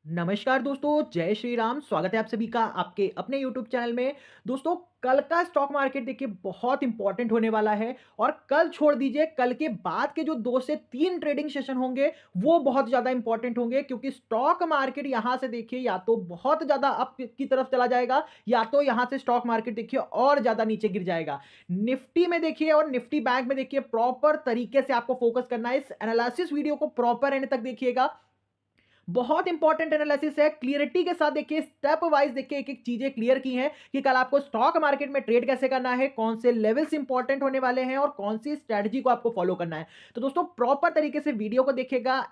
नमस्कार दोस्तों, जय श्री राम। स्वागत है आप सभी का आपके अपने यूट्यूब चैनल में। दोस्तों, कल का स्टॉक मार्केट देखिए बहुत इंपॉर्टेंट होने वाला है और कल छोड़ दीजिए, कल के बाद के जो 2 से 3 ट्रेडिंग सेशन होंगे, वो बहुत ज़्यादा इंपॉर्टेंट होंगे क्योंकि स्टॉक मार्केट यहाँ से देखिए या तो बहुत ज़्यादा अप की तरफ चला जाएगा या तो यहाँ से स्टॉक मार्केट देखिए और ज़्यादा नीचे गिर जाएगा। निफ्टी में देखिए और निफ्टी बैंक में देखिए प्रॉपर तरीके से आपको फोकस करना है। इस एनालिसिस वीडियो को प्रॉपर एंड तक देखिएगा। बहुत इंपॉर्टेंट एनालिसिस है। क्लियरिटी के साथ देखिए, स्टेप वाइज देखिए, एक-एक चीजें क्लियर की हैं कि कल आपको स्टॉक मार्केट में ट्रेड कैसे करना है, कौन से लेवल्स इंपॉर्टेंट होने वाले हैं और कौन सी स्ट्रेटजी को आपको फॉलो करना है। तो दोस्तों, प्रॉपर तरीके से वीडियो को देखिएगा।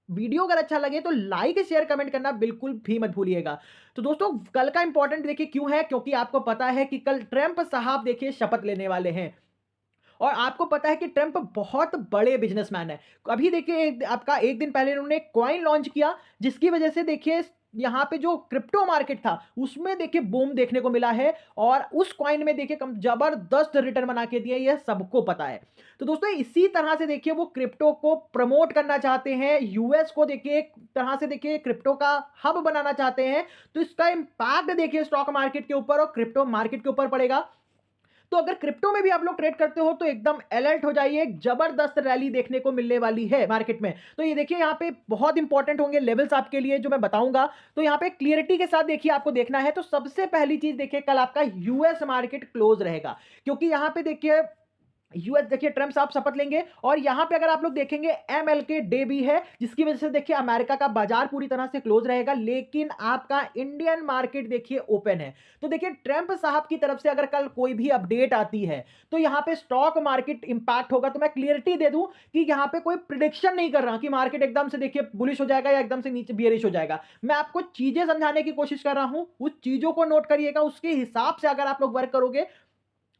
वीडियो अगर अच्छा लगे तो लाइक, शेयर, कमेंट करना बिल्कुल भी मत भूलिएगा। तो दोस्तों, कल का इंपॉर्टेंट देखिए क्यों है, क्योंकि आपको पता है कि कल ट्रंप साहब देखिए शपथ लेने वाले हैं। और आपको पता है कि ट्रंप बहुत बड़े बिजनेसमैन हैं। अभी देखिए आपका 1 दिन पहले उन्होंने कॉइन लॉन्च किया, जिसकी वजह से देखिए यहाँ पे जो क्रिप्टो मार्केट था, उसमें देखिए बूम देखने को मिला है और उस कॉइन में देखिए कम ज़बरदस्त रिटर्न बना के दिए, ये सबको पता है। तो दोस्तों, इसी तरह से देखिए वो क्रिप्टो को प्रमोट करना चाहते हैं, यूएस को देखिए एक तरह से देखिए क्रिप्टो का हब बनाना चाहते हैं। तो इसका इम्पैक्ट देखिए स्टॉक मार्केट के ऊपर और क्रिप्टो मार्केट के ऊपर पड़ेगा। तो अगर क्रिप्टो में भी आप लोग ट्रेड करते हो तो एकदम अलर्ट हो जाइए, एक जबरदस्त रैली देखने को मिलने वाली है मार्केट में। तो ये देखिए यहाँ पे बहुत इंपॉर्टेंट होंगे लेवल्स आपके लिए जो मैं बताऊंगा। तो यहाँ पे क्लियरिटी के साथ देखिए आपको देखना है। तो सबसे पहली चीज देखिए, कल आपका यूएस मार्केट क्लोज रहेगा क्योंकि यहाँ पे देखिए यूएस देखिए ट्रम्प साहब शपथ लेंगे और यहां पे अगर आप लोग देखेंगे एमएलके डे भी है, जिसकी वजह से देखिए अमेरिका का बाजार पूरी तरह से क्लोज रहेगा, लेकिन आपका इंडियन मार्केट देखिए ओपन है। तो देखिए ट्रम्प साहब की तरफ से अगर कल कोई भी अपडेट आती है तो यहां पे स्टॉक मार्केट इंपैक्ट होगा। तो मैं क्लियरिटी दे दूं कि यहां पे कोई प्रिडिक्शन नहीं कर रहा कि मार्केट एकदम से देखिए बुलिश हो जाएगा या एकदम से नीचे बियरिश हो जाएगा। मैं आपको चीजें समझाने की कोशिश कर रहा हूं, उस चीजों को नोट करिएगा, उसके हिसाब से अगर आप लोग वर्क करोगे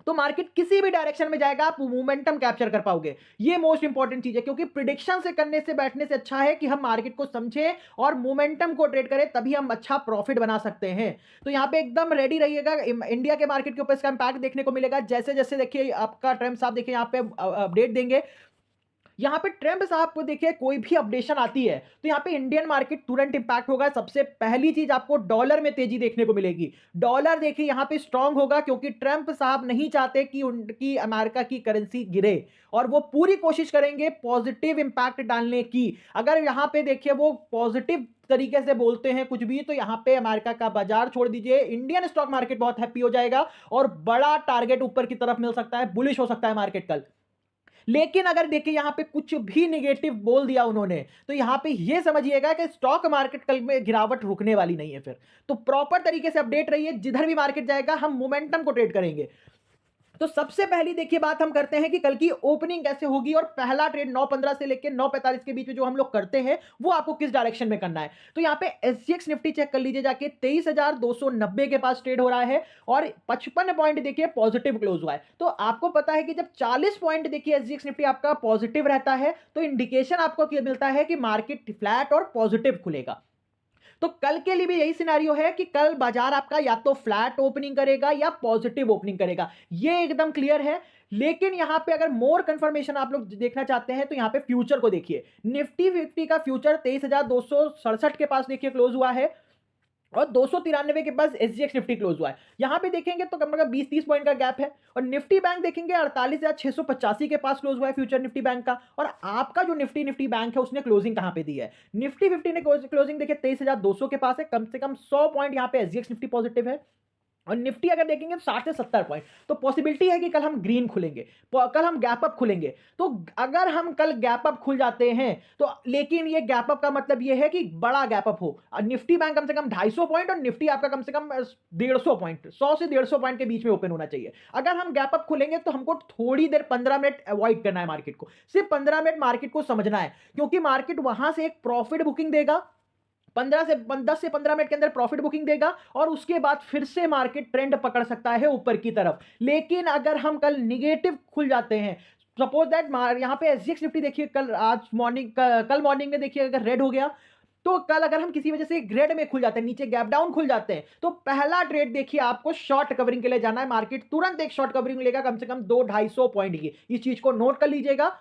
तो मार्केट किसी भी डायरेक्शन में जाएगा, आप मोमेंटम कैप्चर कर पाओगे। ये मोस्ट इंपॉर्टेंट चीज है क्योंकि प्रिडिक्शन से करने से बैठने से अच्छा है कि हम मार्केट को समझें और मोमेंटम को ट्रेड करें, तभी हम अच्छा प्रॉफिट बना सकते हैं। तो यहाँ पे एकदम रेडी रहिएगा। इंडिया के मार्केट के ऊपर इसका इंपैक्ट देखने को मिलेगा। जैसे जैसे देखिए आपका ट्रम्प साहब देखिए यहाँ पे अपडेट देंगे, यहाँ पे ट्रम्प साहब को देखिए कोई भी अपडेशन आती है तो यहाँ पे इंडियन मार्केट तुरंत इंपैक्ट होगा। सबसे पहली चीज आपको डॉलर में तेजी देखने को मिलेगी। डॉलर देखिए यहाँ पे स्ट्रांग होगा क्योंकि ट्रम्प साहब नहीं चाहते कि उनकी अमेरिका की करेंसी गिरे और वो पूरी कोशिश करेंगे पॉजिटिव इंपैक्ट डालने की। अगर यहाँ पे देखिए वो पॉजिटिव तरीके से बोलते हैं कुछ भी, तो यहाँ पे अमेरिका का बाजार छोड़ दीजिए, इंडियन स्टॉक मार्केट बहुत हैप्पी हो जाएगा और बड़ा टारगेट ऊपर की तरफ मिल सकता है, बुलिश हो सकता है मार्केट कल। लेकिन अगर देखिए यहां पे कुछ भी नेगेटिव बोल दिया उन्होंने, तो यहां पे ये समझिएगा कि स्टॉक मार्केट कल में गिरावट रुकने वाली नहीं है फिर। तो प्रॉपर तरीके से अपडेट रहिए, जिधर भी मार्केट जाएगा हम मोमेंटम को ट्रेड करेंगे। तो सबसे पहली देखिए बात हम करते हैं कि कल की ओपनिंग कैसे होगी और पहला ट्रेड 9:15 से लेकर 9:45 के बीच में जो हम लोग करते हैं वो आपको किस डायरेक्शन में करना है। तो यहाँ पे एसजीएक्स निफ्टी चेक कर लीजिए जाके, 23,290 के पास ट्रेड हो रहा है और 55 पॉइंट देखिए पॉजिटिव क्लोज हुआ है। तो आपको पता है कि जब 40 पॉइंट देखिए एसजीएक्स निफ्टी आपका पॉजिटिव रहता है तो इंडिकेशन आपको मिलता है कि मार्केट फ्लैट और पॉजिटिव खुलेगा। तो कल के लिए भी यही सिनेरियो है कि कल बाजार आपका या तो फ्लैट ओपनिंग करेगा या पॉजिटिव ओपनिंग करेगा, ये एकदम क्लियर है। लेकिन यहां पे अगर मोर कंफर्मेशन आप लोग देखना चाहते हैं तो यहां पे फ्यूचर को देखिए। निफ्टी फिफ्टी का फ्यूचर 23,267 के पास देखिए क्लोज हुआ है और 293 के पास एसजीएक्स निफ्टी क्लोज हुआ है। यहां पे देखेंगे तो कम से कम 20-30 पॉइंट का गैप है। और निफ्टी बैंक देखेंगे 48,685 के पास क्लोज हुआ है फ्यूचर निफ्टी बैंक का। और आपका जो निफ्टी निफ्टी बैंक है उसने क्लोजिंग कहां पे दी है, निफ्टी फिफ्टी ने क्लोजिंग देखिए 23,200 के पास है। कम से कम 100 पॉइंट यहां पे एसजीएक्स निफ्टी पॉजिटिव है और निफ्टी अगर देखेंगे तो 60 से 70 पॉइंट। तो पॉसिबिलिटी है कि कल हम ग्रीन खुलेंगे, कल हम गैप अप खुलेंगे। तो अगर हम कल गैप अप खुल जाते हैं तो, लेकिन ये गैप अप का मतलब ये है कि बड़ा गैप अप हो, निफ्टी बैंक कम से कम 250 पॉइंट और निफ्टी आपका कम से कम 150 पॉइंट, 100 से 150 पॉइंट के बीच में ओपन होना चाहिए। अगर हम गैप अप खुलेंगे तो हमको थोड़ी देर 15 मिनट अवॉइड करना है मार्केट को, सिर्फ 15 मिनट मार्केट को समझना है क्योंकि मार्केट वहां से एक प्रॉफिट बुकिंग देगा, 10 से 15 मिनट के अंदर प्रॉफिट बुकिंग देगा और उसके बाद फिर से मार्केट ट्रेंड पकड़ सकता है ऊपर की तरफ। लेकिन अगर हम कल निगेटिव खुल जाते हैं, सपोज दैट यहां पे एसजीएक्स निफ्टी देखिए कल आज मॉर्निंग कल मॉर्निंग में देखिए अगर रेड हो गया, तो कल अगर हम किसी वजह से ग्रेड में खुल जाते हैं, नीचे गैप डाउन खुल जाते हैं, तो पहला ट्रेड देखिए आपको शॉर्ट कवरिंग के लिए जाना है। मार्केट तुरंत एक शॉर्ट कवरिंग लेगा कम से कम 200-250 पॉइंट की, इस चीज को नोट कर लीजिएगा।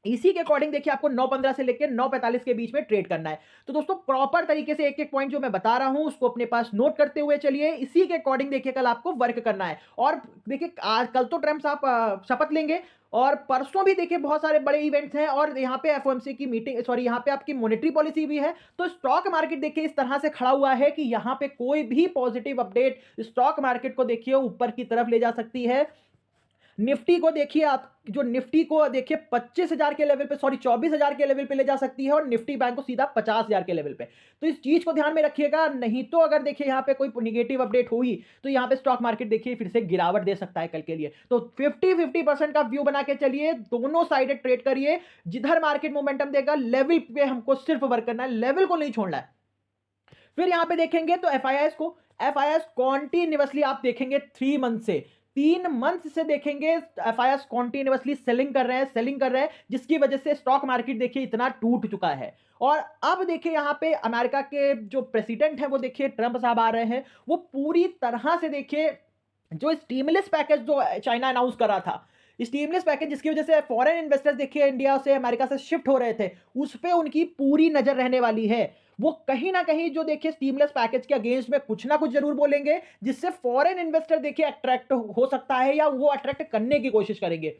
इसी के अकॉर्डिंग देखिए आपको 9:15 से लेके 9:45 के बीच में ट्रेड करना है। तो दोस्तों प्रॉपर तरीके से एक-एक पॉइंट जो मैं बता रहा हूँ उसको अपने पास नोट करते हुए चलिए। इसी के अकॉर्डिंग देखिए कल आपको वर्क करना है। और देखिए आज कल तो ट्रम्प साहब शपथ लेंगे और परसों भी देखिए बहुत सारे बड़े इवेंट्स हैं और यहाँ पे एफओएमसी की मीटिंग सॉरी यहाँ पे आपकी मॉनेटरी पॉलिसी भी है। तो स्टॉक मार्केट देखिए इस तरह से खड़ा हुआ है कि यहाँ पे कोई भी पॉजिटिव अपडेट स्टॉक मार्केट को देखिए ऊपर की तरफ ले जा सकती है। निफ्टी को देखिए आप, जो निफ्टी को देखिए 25,000 के लेवल पे सॉरी 24,000 के लेवल पे ले जा सकती है और निफ्टी बैंक को सीधा 50,000 के लेवल पे। तो इस चीज को ध्यान में रखिएगा, नहीं तो अगर देखिए यहाँ पे कोई नेगेटिव अपडेट हुई तो यहाँ पे स्टॉक मार्केट देखिए फिर से गिरावट दे सकता है कल के लिए। तो 50-50% का व्यू बना के चलिए, दोनों साइडेड ट्रेड करिए। जिधर मार्केट मोमेंटम देगा लेवल पे हमको सिर्फ वर्क करना है, लेवल को नहीं छोड़ना है। फिर यहां पे देखेंगे तो एफआईएस कॉन्टिन्यूअसली आप देखेंगे 3 मंथ से 3 मंथ से देखेंगे एफआईएस कॉन्टिन्यूअसली सेलिंग कर रहे हैं जिसकी वजह से स्टॉक मार्केट देखिए इतना टूट चुका है। और अब देखिए यहां पे अमेरिका के जो प्रेसिडेंट है वो देखिए ट्रंप साहब आ रहे हैं, वो पूरी तरह से देखिए जो स्टीमुलस पैकेज जो चाइना अनाउंस कर रहा था, स्टीमुलस पैकेज जिसकी वजह से फॉरेन इन्वेस्टर्स देखिए इंडिया से अमेरिका से शिफ्ट हो रहे थे, उस पे उनकी पूरी नजर रहने वाली है। वो कहीं ना कहीं जो देखिए स्टीमुलस पैकेज के अगेंस्ट में कुछ ना कुछ जरूर बोलेंगे जिससे फॉरेन इन्वेस्टर देखिए अट्रैक्ट हो सकता है या वो अट्रैक्ट करने की कोशिश करेंगे,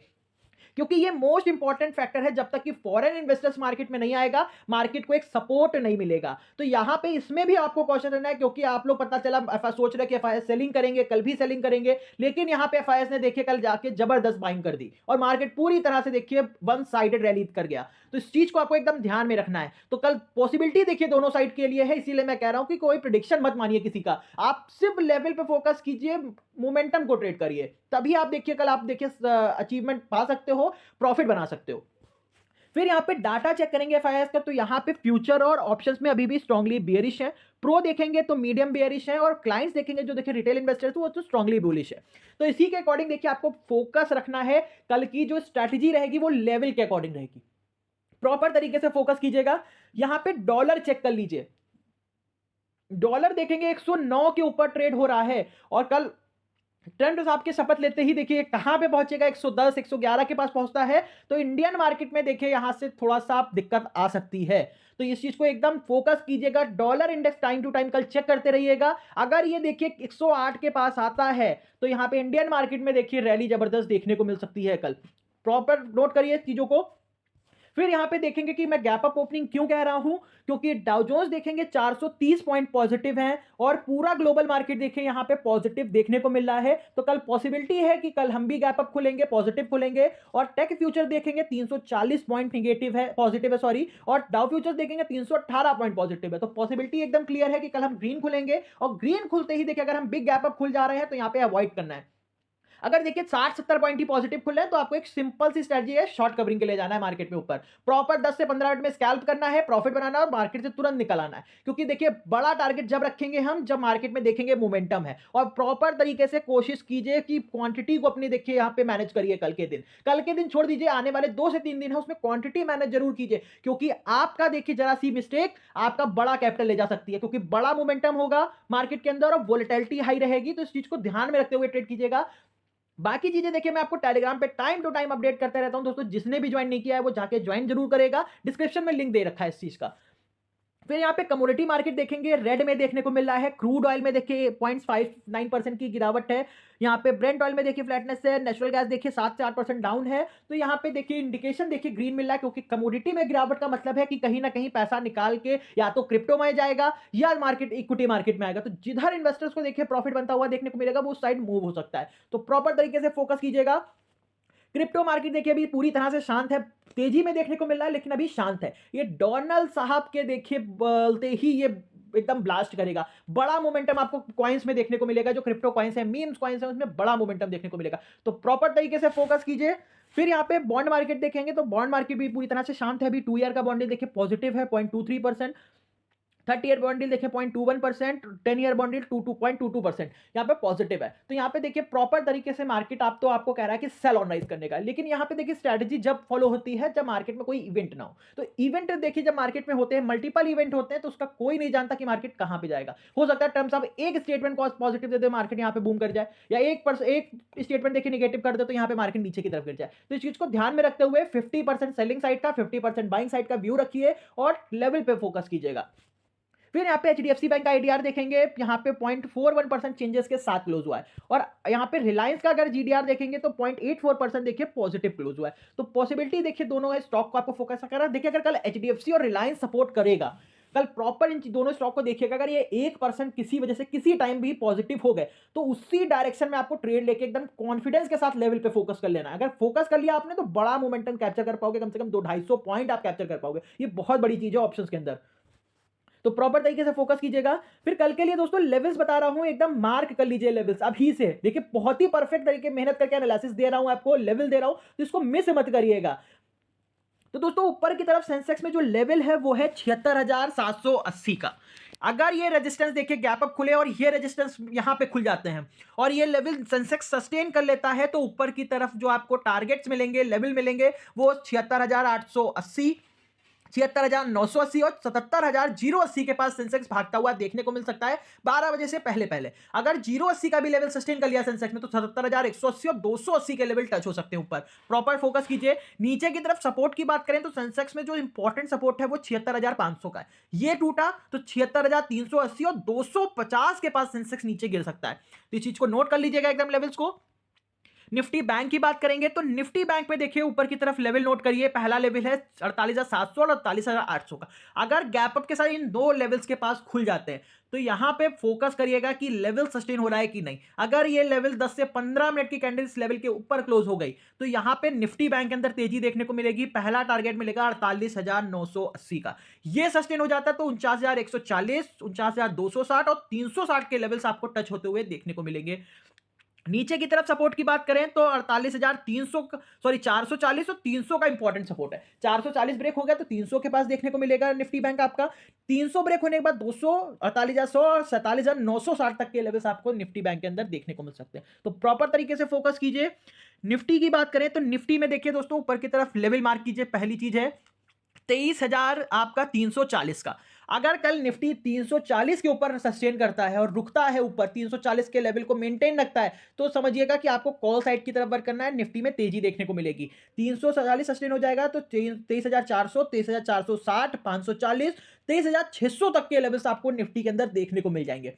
क्योंकि ये मोस्ट इंपॉर्टेंट फैक्टर है। जब तक कि फॉरेन इन्वेस्टर्स मार्केट में नहीं आएगा मार्केट को एक सपोर्ट नहीं मिलेगा। तो यहां पे इसमें भी आपको कॉशन रहना है, क्योंकि आप लोग पता चला सोच रहे कि एफआईएस सेलिंग करेंगे, कल भी सेलिंग करेंगे, लेकिन यहां पे एफआईएस ने देखिए कल जाके जबरदस्त बाइंग कर दी और मार्केट पूरी तरह से देखिए वन साइडेड रैली कर गया। तो इस चीज को आपको एकदम ध्यान में रखना है। तो कल पॉसिबिलिटी देखिए दोनों साइड के लिए है, इसीलिए मैं कह रहा हूं कि कोई प्रिडिक्शन मत मानिए किसी का, आप सिर्फ लेवल पे फोकस कीजिए, मोमेंटम को ट्रेड करिए, तभी आप देखिए कल आप देखिए अचीवमेंट पा सकते हो, प्रॉफिट बना सकते हो। फिर यहां पे डाटा चेक करेंगे एफआईएस का, तो यहां पे फ्यूचर और ऑप्शंस में अभी भी स्ट्रांगली बियरिश है, प्रो देखेंगे तो मीडियम बियरिश है और क्लाइंट्स देखेंगे जो देखिए रिटेल इन्वेस्टर्स वो तो स्ट्रांगली बुलिश है। तो इसी के अकॉर्डिंग देखिए आपको फोकस रखना है, कल की जो स्ट्रैटेजी रहेगी वो लेवल के अकॉर्डिंग रहेगी, प्रॉपर तरीके से फोकस कीजिएगा। यहां पे डॉलर चेक कर लीजिए, डॉलर देखेंगे 109 के ऊपर ट्रेड हो रहा है और कल ट्रंप साहब के शपथ लेते ही देखिए कहां पे पहुंचेगा, 110 111 के पास पहुंचता है। तो इंडियन मार्केट में देखिए यहां से थोड़ा सा दिक्कत आ सकती है। तो इस चीज को एकदम फोकस कीजिएगा, dollar index time to time कल चेक करते रहिएगा। अगर ये देखिए 108 के पास आता है तो यहां पे इंडियन मार्केट में देखिए रैली जबरदस्त देखने को मिल सकती है कल, प्रॉपर नोट करिए चीजों को। फिर यहां पे देखेंगे कि मैं गैप अप ओपनिंग क्यों कह रहा हूं, क्योंकि डाउ जोन्स देखेंगे 430 पॉइंट पॉजिटिव हैं और पूरा ग्लोबल मार्केट देखिए यहां पे पॉजिटिव देखने को मिल रहा है। तो कल पॉसिबिलिटी है कि कल हम भी गैप अप खुलेंगे, पॉजिटिव खुलेंगे। और टेक फ्यूचर देखेंगे 340 पॉइंट निगेटिव है, पॉजिटिव है सॉरी, और डाउ फ्यूचर्स देखेंगे 318 पॉइंट पॉजिटिव है। तो पॉसिबिलिटी एकदम क्लियर है कि कल हम ग्रीन खुलेंगे और ग्रीन खुलते ही देखिए अगर हम बिग गैप अप खुल जा रहे हैं तो यहां पे अवॉइड करना है। अगर देखिए 60-70 पॉइंट ही पॉजिटिव खुले हैं तो आपको एक सिंपल सी स्ट्रेटजी है, शॉर्ट कवरिंग के लिए जाना है मार्केट में ऊपर, प्रॉपर 10 से 15 मिनट में स्कैल्प करना है, प्रॉफिट बनाना है और मार्केट से तुरंत निकल आना है। क्योंकि देखिए बड़ा टारगेट जब रखेंगे हम जब मार्केट में देखेंगे मोमेंटम है, और प्रॉपर तरीके से कोशिश कीजिए कि क्वांटिटी को अपनी देखिए यहाँ पे मैनेज करिए। कल के दिन छोड़ दीजिए, आने वाले 2 से 3 दिन है उसमें क्वांटिटी मैनेज जरूर कीजिए, क्योंकि आपका देखिए जरा सी मिस्टेक आपका बड़ा कैपिटल ले जा सकती है, क्योंकि बड़ा मोमेंटम होगा मार्केट के अंदर और वोलेटिलिटी हाई रहेगी। तो इस चीज को ध्यान में रखते हुए ट्रेड कीजिएगा। बाकी चीजें देखिए मैं आपको टेलीग्राम पे टाइम टू टाइम अपडेट करते रहता हूं दोस्तों, जिसने भी ज्वाइन नहीं किया है वो जाके ज्वाइन जरूर करेगा, डिस्क्रिप्शन में लिंक दे रखा है इस चीज का। फिर यहाँ पे कमोडिटी मार्केट देखेंगे, रेड में देखने को मिल रहा है, क्रूड ऑयल में देखिए 0.59% की गिरावट है, यहाँ पे ब्रेंट ऑयल में देखिए फ्लैटनेस है, नेचुरल गैस देखिए 7 से 8% डाउन है। तो यहाँ पे देखिए इंडिकेशन देखिए ग्रीन मिल रहा है, क्योंकि कमोडिटी में गिरावट का मतलब है कि कहीं ना कहीं पैसा निकाल के या तो क्रिप्टो में जाएगा या मार्केट इक्विटी मार्केट में आएगा। तो जिधर इन्वेस्टर्स को देखिए प्रॉफिट बनता हुआ देखने को मिलेगा वो साइड मूव हो सकता है। तो प्रॉपर तरीके से फोकस कीजिएगा। क्रिप्टो मार्केट देखिए अभी पूरी तरह से शांत है, तेजी में देखने को मिल रहा है लेकिन अभी शांत है। ये डोनाल्ड साहब के देखिए बोलते ही ये एकदम ब्लास्ट करेगा, बड़ा मोमेंटम आपको कॉइंस में देखने को मिलेगा, जो क्रिप्टो कॉइंस है, मीम्स कॉइंस है, उसमें बड़ा मोमेंटम देखने को मिलेगा। तो प्रॉपर तरीके से फोकस कीजिए। फिर यहाँ पे बॉन्ड मार्केट देखेंगे तो बॉन्ड मार्केट भी पूरी तरह से शांत है, अभी 2 ईयर का बॉन्ड देखिए पॉजिटिव है 0.23%। 30 ईयर बॉन्ड यील्ड देखिए 0.21%, 10 ईयर बॉन्ड यील्ड 2.22% यहाँ पे पॉजिटिव है। तो यहाँ पे देखिए प्रॉपर तरीके से मार्केट आप तो आपको कह रहा है कि सेल ऑन राइज करने का है। लेकिन यहाँ पे देखिए स्ट्रैटेजी जब फॉलो होती है जब मार्केट में कोई इवेंट ना हो। तो इवेंट देखिए जब मार्केट में होते हैं, मल्टीपल इवेंट होते हैं, तो उसका कोई नहीं जानता कि मार्केट कहाँ पे जाएगा। हो सकता है टर्म्स आप एक स्टेटमेंट को पॉजिटिव दे दे, मार्केट यहाँ पे बूम कर जाए, या एक स्टेटमेंट देखिए नेगेटिव कर दे तो यहाँ पे मार्केट नीचे की तरफ गिर जाए। तो इस चीज को ध्यान में रखते हुए 50% सेलिंग साइड का, 50% बाइंग साइड का व्यू रखिए और लेवल पे फोकस कीजिएगा। फिर यहाँ पे एचडीएफसी बैंक का आईडीआर देखेंगे, यहाँ पे 0.41% चेंजेस के साथ क्लोज हुआ है। और यहाँ पे रिलायंस का अगर जीडीआर देखेंगे तो 0.84% देखिए पॉजिटिव क्लोज हुआ है। तो पॉसिबिलिटी देखिए दोनों है, स्टॉक को आपको फोकस करना है। देखिए अगर कल एचडीएफसी और रिलायंस सपोर्ट करेगा, कल प्रॉपर इन दोनों स्टॉक को देखिएगा, अगर ये 1% किसी वजह से किसी टाइम भी पॉजिटिव हो गए तो उसी डायरेक्शन में आपको ट्रेड लेके एकदम कॉन्फिडेंस के साथ लेवल पे फोकस कर लेना है। अगर फोकस कर लिया आपने तो बड़ा मोमेंटम कैप्चर कर पाओगे, कम से कम 200-250 पॉइंट आप कैप्चर कर पाओगे। ये बहुत बड़ी चीज है ऑप्शंस के अंदर। तो प्रॉपर तरीके से फोकस कीजिएगा। फिर कल के लिए दोस्तों लेवल्स बता रहा हूं, एकदम मार्क कर लीजिए लेवल्स अभी से। देखिए बहुत ही परफेक्ट तरीके मेहनत करके एनालिसिस दे रहा हूं आपको, लेवल दे रहा हूं, तो इसको मिस मत करिएगा। तो दोस्तों ऊपर की तरफ सेंसेक्स में जो लेवल है वो है 76,780 का। अगर ये रेजिस्टेंस देखिए गैप अप खुले और ये रेजिस्टेंस यहां पे खुल जाते हैं और ये लेवल सेंसेक्स सस्टेन कर लेता है, तो ऊपर की तरफ जो आपको टारगेट्स मिलेंगे, लेवल मिलेंगे, वो 76,880, 76,980 और 77,080 के पास सेंसेक्स भागता हुआ देखने को मिल सकता है 12 बजे से पहले पहले। अगर 080 का भी लेवल सस्टेन कर लिया सेंसेक्स में तो 77,180 और 280 के लेवल टच हो सकते हैं ऊपर। प्रॉपर फोकस कीजिए। नीचे की तरफ सपोर्ट की बात करें तो सेंसेक्स में जो इंपॉर्टेंट सपोर्ट है वो 76,500 का है। ये टूटा तो 76,380 और 250 के पास सेंसेक्स नीचे गिर सकता है। तो इस चीज को नोट कर लीजिएगा एकदम लेवल्स को। निफ्टी बैंक की बात करेंगे तो निफ्टी बैंक में देखिए ऊपर की तरफ लेवल नोट करिए। पहला लेवल है 48,700 और 48,800 का। अगर गैप अप के साथ इन दो लेवल्स के पास खुल जाते हैं तो यहां पे फोकस करिएगा कि लेवल सस्टेन हो रहा है कि नहीं। अगर ये लेवल 10 से 15 मिनट की कैंडल इस लेवल के ऊपर क्लोज हो गई तो यहां पे निफ्टी बैंक के अंदर तेजी देखने को मिलेगी। पहला टारगेट मिलेगा 48,980 का। ये सस्टेन हो जाता है तो 49,140, 49,260 और 360 के लेवल्स आपको टच होते हुए देखने को मिलेंगे। नीचे की तरफ सपोर्ट की बात करें तो 48,300, सॉरी 440 और 300 का इंपॉर्टेंट सपोर्ट है। 440 ब्रेक हो गया तो 300 के पास देखने को मिलेगा निफ्टी बैंक आपका। 300 ब्रेक होने के बाद 200, 48,100 और 47,960 तक के लेवल्स आपको निफ्टी बैंक के अंदर देखने को मिल सकते हैं। तो प्रॉपर तरीके से फोकस कीजिए। निफ्टी की बात करें तो निफ्टी में देखिए दोस्तों ऊपर की तरफ लेवल मार्क कीजिए। पहली चीज है 23,000 आपका 340 का। अगर कल निफ्टी 340 के ऊपर सस्टेन करता है और रुकता है ऊपर 340 के लेवल को मेंटेन रखता है तो समझिएगा कि आपको कॉल साइड की तरफ वर्क करना है। निफ्टी में तेजी देखने को मिलेगी। 340 सस्टेन हो जाएगा तो 23,400, 23,460, 540, 23,600 तक के लेवल्स आपको निफ्टी के अंदर देखने को मिल जाएंगे।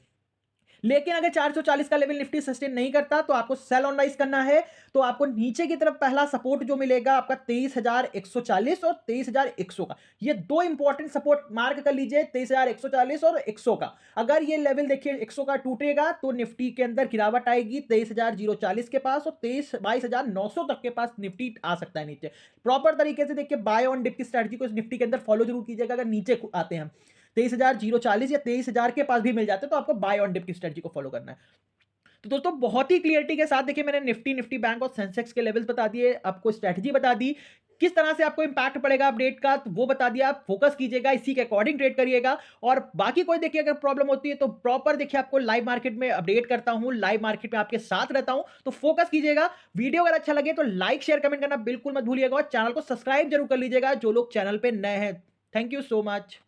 लेकिन अगर 440 का लेवल निफ्टी सस्टेन नहीं करता तो आपको सेल ऑन राइज करना है। तो आपको नीचे की तरफ पहला सपोर्ट जो मिलेगा आपका 23,140 और 23,100 का। ये दो इंपॉर्टेंट सपोर्ट मार्क कर लीजिए, 23,140 और 100 का। अगर ये लेवल देखिए 100 का टूटेगा तो निफ्टी के अंदर गिरावट आएगी 23,040 के पास और 22,900 तक के पास निफ्टी आ सकता है नीचे। प्रॉपर तरीके से देखिए बाय ऑन डिप की स्ट्रेटजी को इस निफ्टी के अंदर फॉलो जरूर कीजिएगा। अगर नीचे आते हैं 23,040 या 23,000 के पास भी मिल जाते हैं तो आपको बाय ऑन डिप की स्ट्रेटजी को फॉलो करना है। तो दोस्तों बहुत ही क्लियरिटी के साथ देखिए मैंने निफ्टी बैंक और सेंसेक्स के लेवल्स बता दिए, आपको स्ट्रेटजी बता दी, किस तरह से आपको इंपैक्ट पड़ेगा अपडेट का तो वो बता दिया। आप फोकस कीजिएगा, इसी के अकॉर्डिंग ट्रेड करिएगा। और बाकी कोई देखिए अगर प्रॉब्लम होती है तो प्रॉपर देखिए आपको लाइव मार्केट में अपडेट करता हूं, लाइव मार्केट में आपके साथ रहता हूं। तो फोकस कीजिएगा। वीडियो अगर अच्छा लगे तो लाइक शेयर कमेंट करना बिल्कुल मत भूलिएगा और चैनल को सब्सक्राइब जरूर कर लीजिएगा जो लोग चैनल पे नए हैं। Thank you so much.